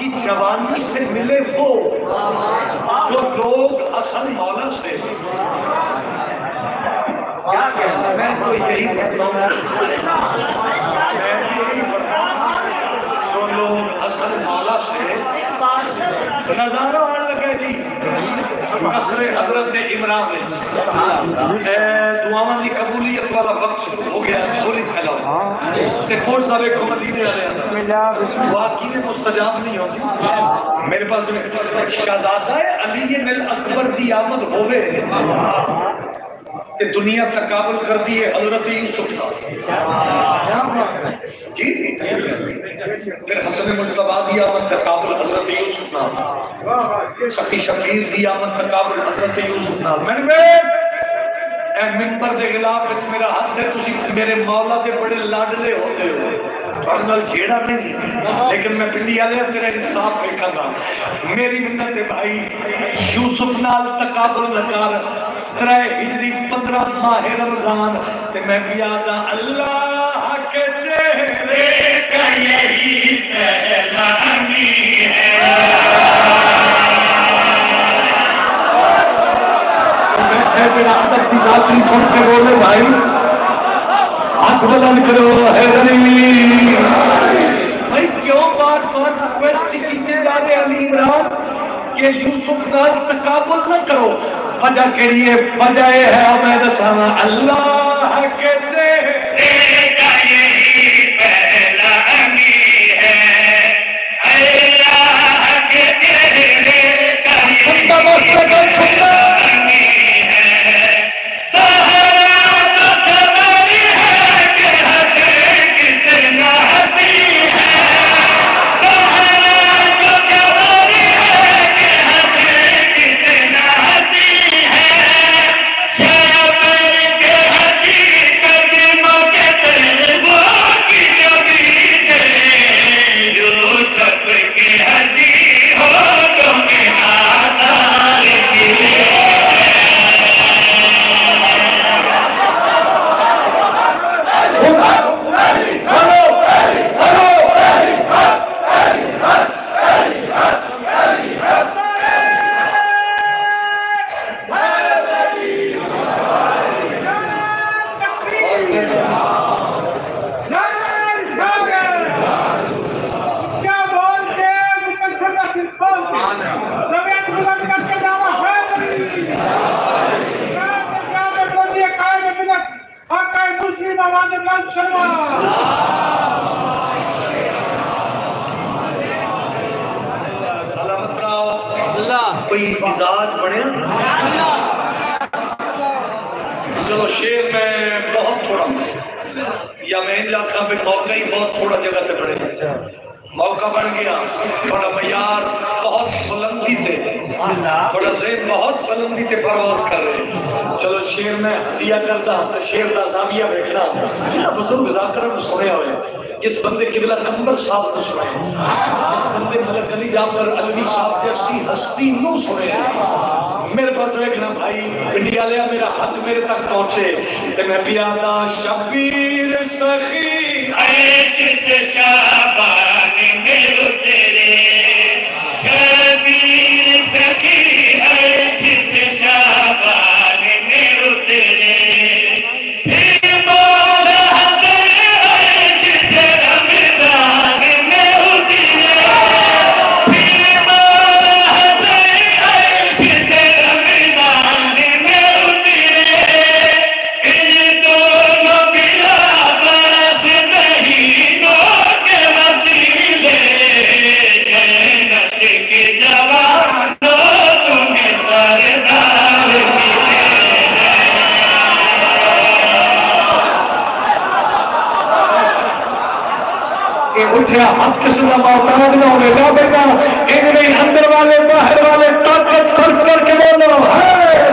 की जवानी से मिले वो जो लोग असल मौला से। मैं तो यही कहता हूँ, जो लोग असल मौला से नजारा आने लगे जी कसरे हजरत इमरान दुआवां दी कबूलियत वाला वक्त शुरू हो गया। झोली फैलाओ ते बहुत सारे को मदीने वाले वाकई में मुस्तजाब नहीं होती। मेरे पास शहजादा अली नल अकबर दी आमद होवे ते दुनिया तकाबुल कर दी है हजरत यूसुफ का जी। फिर हसन मुज्तबा दी आमद तकाबुल हजरत यूसुफ ना, शफी शबीर दी आमद तकाबुल हजरत यूसुफ ना। मैंने ए मिंबर दे गिलाफ विच मेरा हाथ है, तुसी मेरे मौला दे बड़े लाडले होते हो, तुहाडे नाल छेड़ा नहीं, लेकिन मैं पिंडी वाले तेरा इंसाफ वेखांगा। मेरी मिन्नत है भाई यूसुफ नाल तकाबुल न कर। 3 हिजरी 15 माह रमजान ते मैं पियादा अल्लाह के चेहरे का यही पहचानी है। मेरा अदब की जाती सुन के बोले भाई हाथ बुलंद करो है भाई। क्यों बार बार रिक्वेस्ट की जा रहे अली इमरान के यूसुफ नाल तकाबुल न करो? वजह केड़ी है? वजह है मैं दसाना अल्लाह के चेहरे का यही पहचानी है। अल्लाह के चेहरे का कोई मिजाज बने। चलो शेर में बहुत थोड़ा या मैं इन लाखा पे मौका ही बहुत थोड़ा जगह पे बने मौका बन गया। थोड़ा मयार बहुत बुलंदी थे, थोड़ा ज़हन बहुत बुलंदी थे परवाज कर रहे। चलो शेर में दिया करता शेर का जाविया देखना मेरा बुजुर्ग जाकर को सुने हुए जिस बंदे किबला कंबर साहब को सुने, जिस बंदे मलक अली जाफर अलवी साहब जैसी हस्ती नु सुने। मेरे पास देखना भाई इंडिया लिया मेरा हक मेरे तक पहुंचे ते मैं पियादा शबीर सखी ऐश से शाबान मिलो तेरे शबीर सखी ऐश से शाबान मिलो तेरे हाथ किसी का मोहताज ना होगा बेटा, इन अंदर वाले बाहर वाले ताकत सर्फ करके बोलो है।